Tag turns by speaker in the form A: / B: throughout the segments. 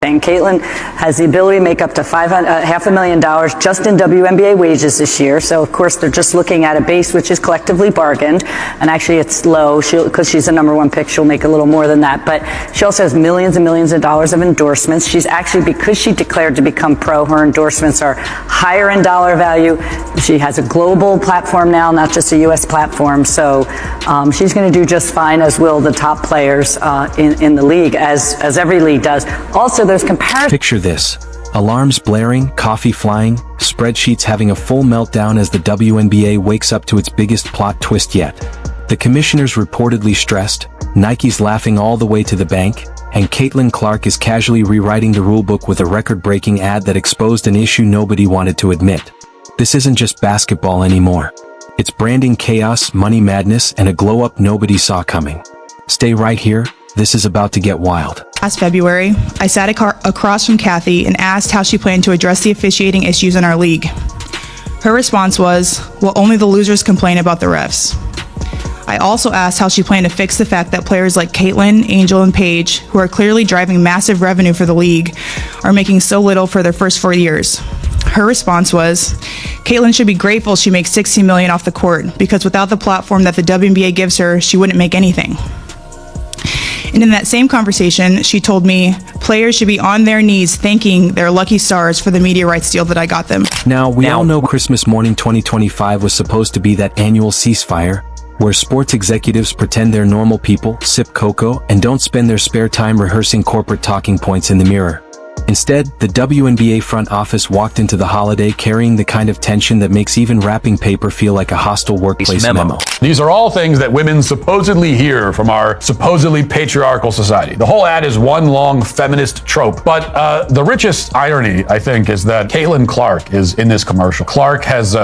A: And Caitlin has the ability to make up to $500,000 just in WNBA wages this year. So, of course, they're just looking at a base which is collectively bargained. And actually, it's low because she's the #1 pick. She'll make a little more than that. But she also has millions and millions of dollars of endorsements. She's actually, because she declared to become pro, her endorsements are higher in dollar value. She has a global platform now, not just a U.S. platform. So she's going to do just fine, as will the top players in the league, as every league does. Also, there's comparison.
B: Picture this. Alarms blaring, coffee flying, spreadsheets having a full meltdown as the WNBA wakes up to its biggest plot twist yet. The commissioner's reportedly stressed, Nike's laughing all the way to the bank, and Caitlin Clark is casually rewriting the rulebook with a record-breaking ad that exposed an issue nobody wanted to admit. This isn't just basketball anymore. It's branding chaos, money madness, and a glow-up nobody saw coming. Stay right here. This is about to get wild.
C: Last February, I sat across from Cathy and asked how she planned to address the officiating issues in our league. Her response was, well, only the losers complain about the refs. I also asked how she planned to fix the fact that players like Caitlin, Angel, and Paige, who are clearly driving massive revenue for the league, are making so little for their first 4 years. Her response was, Caitlin should be grateful she makes $60 million off the court, because without the platform that the WNBA gives her, she wouldn't make anything. And in that same conversation, she told me players should be on their knees thanking their lucky stars for the media rights deal that I got them.
B: Now, we all know Christmas morning 2025 was supposed to be that annual ceasefire, where sports executives pretend they're normal people, sip cocoa, and don't spend their spare time rehearsing corporate talking points in the mirror. Instead, the WNBA front office walked into the holiday carrying the kind of tension that makes even wrapping paper feel like a hostile workplace memo.
D: These are all things that women supposedly hear from our supposedly patriarchal society. The whole ad is one long feminist trope. But the richest irony, I think, is that Caitlin Clark is in this commercial. Clark has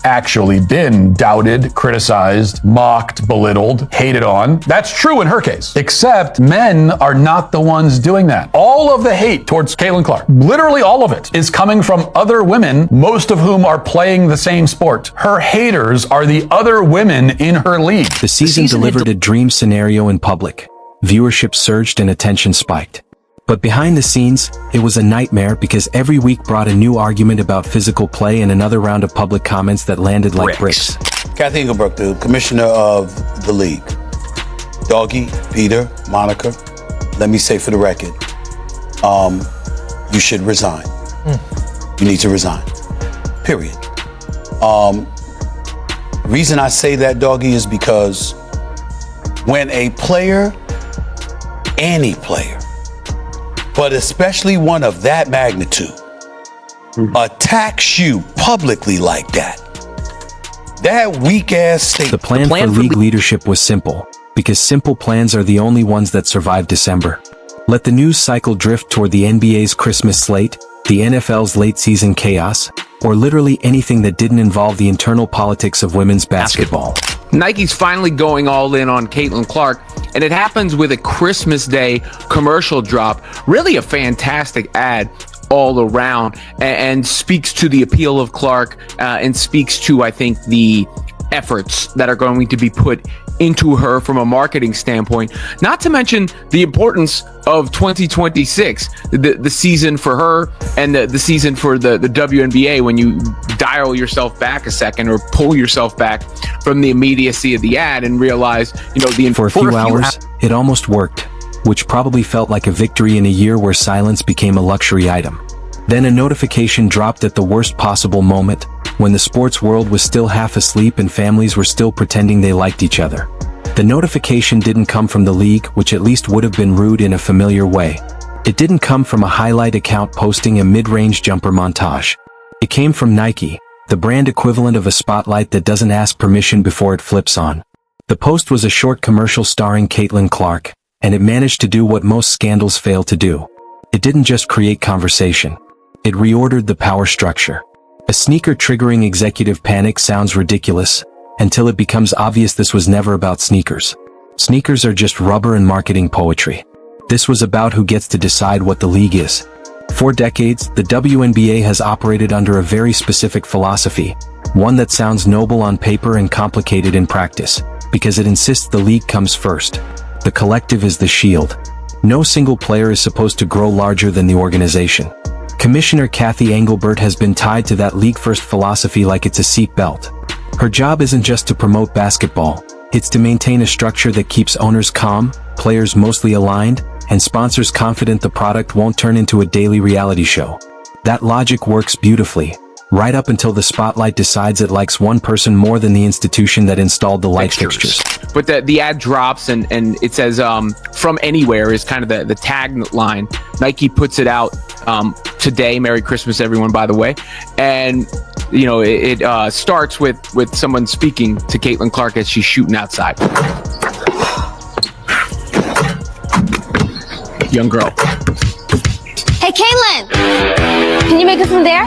D: actually been doubted, criticized, mocked, belittled, hated on. That's true in her case. Except men are not the ones doing that. All of the hate towards Caitlin Clark, literally all of it, is coming from other women, most of whom are playing the same sport. Her haters are the other women in her league.
B: The season delivered a dream scenario in public. Viewership surged and attention spiked. But behind the scenes, it was a nightmare because every week brought a new argument about physical play and another round of public comments that landed like bricks.
E: Cathy Engelbert, the commissioner of the league. Doggy, Peter, Monica, let me say for the record, you should resign. You need to resign. Period. Reason I say that, Doggy, is because when a player, any player, but especially one of that magnitude, attacks you publicly like that, that weak-ass statement.
B: The plan for league leadership was simple, because simple plans are the only ones that survive December. Let the news cycle drift toward the NBA's Christmas slate, the NFL's late-season chaos, or literally anything that didn't involve the internal politics of women's basketball.
F: Nike's finally going all in on Caitlin Clark, and it happens with a Christmas Day commercial drop. Really a fantastic ad all around, and speaks to the appeal of Clark, and speaks to, I think, the efforts that are going to be put into her from a marketing standpoint, not to mention the importance of 2026, the season for her and the season for the WNBA, when you dial yourself back a second or pull yourself back from the immediacy of the ad and realize, for a few hours,
B: it almost worked, which probably felt like a victory in a year where silence became a luxury item. Then a notification dropped at the worst possible moment, when the sports world was still half asleep and families were still pretending they liked each other. The notification didn't come from the league, which at least would have been rude in a familiar way. It didn't come from a highlight account posting a mid-range jumper montage. It came from Nike, the brand equivalent of a spotlight that doesn't ask permission before it flips on. The post was a short commercial starring Caitlin Clark, and it managed to do what most scandals fail to do. It didn't just create conversation. It reordered the power structure. A sneaker triggering executive panic sounds ridiculous, until it becomes obvious this was never about sneakers. Sneakers are just rubber and marketing poetry. This was about who gets to decide what the league is. For decades, the WNBA has operated under a very specific philosophy, one that sounds noble on paper and complicated in practice, because it insists the league comes first. The collective is the shield. No single player is supposed to grow larger than the organization. Commissioner Cathy Engelbert has been tied to that league-first philosophy like it's a seat belt. Her job isn't just to promote basketball, it's to maintain a structure that keeps owners calm, players mostly aligned, and sponsors confident the product won't turn into a daily reality show. That logic works beautifully, right up until the spotlight decides it likes one person more than the institution that installed the light fixtures.
F: But the ad drops and it says from anywhere is kind of the tagline. Nike puts it out today. Merry Christmas, everyone, by the way. And you know, it starts with someone speaking to Caitlin Clark as she's shooting outside. Young girl.
G: Hey, Caitlin, can you make it from there?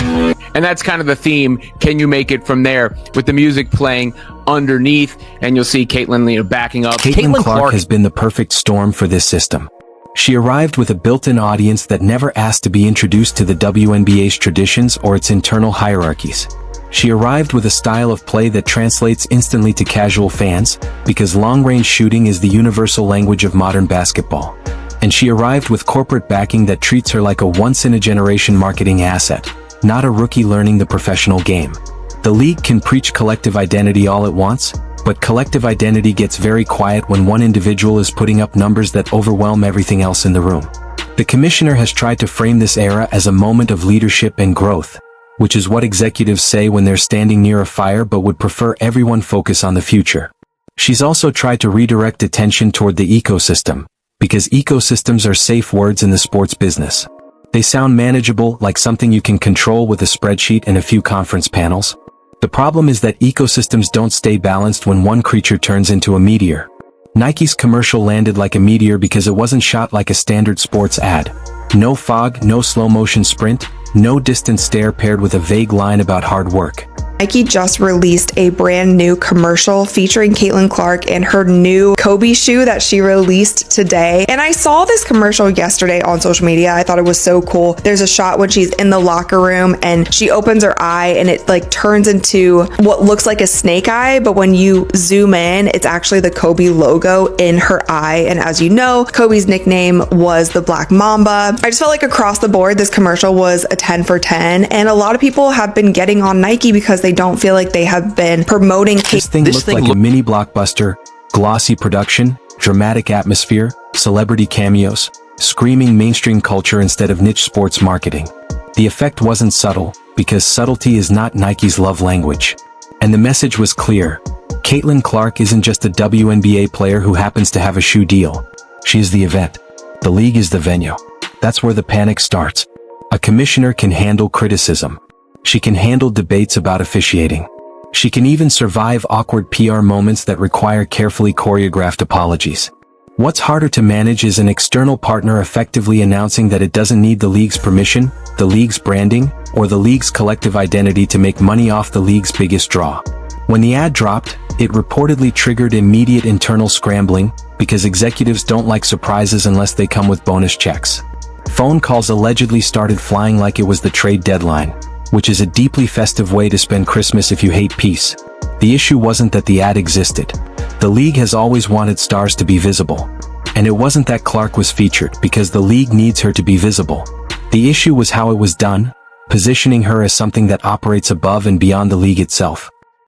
F: And that's kind of the theme. Can you make it from there? With the music playing underneath, and you'll see Caitlin, backing up.
B: Caitlin Clark has been the perfect storm for this system. She arrived with a built-in audience that never asked to be introduced to the WNBA's traditions or its internal hierarchies. She arrived with a style of play that translates instantly to casual fans, because long-range shooting is the universal language of modern basketball. And she arrived with corporate backing that treats her like a once-in-a-generation marketing asset, not a rookie learning the professional game. The league can preach collective identity all it wants, but collective identity gets very quiet when one individual is putting up numbers that overwhelm everything else in the room. The commissioner has tried to frame this era as a moment of leadership and growth, which is what executives say when they're standing near a fire but would prefer everyone focus on the future. She's also tried to redirect attention toward the ecosystem, because ecosystems are safe words in the sports business. They sound manageable, like something you can control with a spreadsheet and a few conference panels. The problem is that ecosystems don't stay balanced when one creature turns into a meteor. Nike's commercial landed like a meteor because it wasn't shot like a standard sports ad. No fog, no slow-motion sprint, no distant stare paired with a vague line about hard work.
C: Nike just released a brand new commercial featuring Caitlin Clark and her new Kobe shoe that she released today. And I saw this commercial yesterday on social media. I thought it was so cool. There's a shot when she's in the locker room and she opens her eye and it like turns into what looks like a snake eye, but when you zoom in, it's actually the Kobe logo in her eye. And as you know, Kobe's nickname was the Black Mamba. I just felt like across the board, this commercial was a 10 for 10. And a lot of people have been getting on Nike because they don't feel like they have been promoting.
B: This thing looked like a mini blockbuster, glossy production, dramatic atmosphere, celebrity cameos, screaming mainstream culture instead of niche sports marketing. The effect wasn't subtle, because subtlety is not Nike's love language. And the message was clear. Caitlin Clark isn't just a WNBA player who happens to have a shoe deal. She's the event. The league is the venue. That's where the panic starts. A commissioner can handle criticism. She can handle debates about officiating. She can even survive awkward PR moments that require carefully choreographed apologies. What's harder to manage is an external partner effectively announcing that it doesn't need the league's permission, the league's branding, or the league's collective identity to make money off the league's biggest draw. When the ad dropped, it reportedly triggered immediate internal scrambling, because executives don't like surprises unless they come with bonus checks. Phone calls allegedly started flying like it was the trade deadline, which is a deeply festive way to spend Christmas if you hate peace. The issue wasn't that the ad existed. The league has always wanted stars to be visible. And it wasn't that Clark was featured, because the league needs her to be visible. The issue was how it was done, positioning her as something that operates above and beyond the league itself.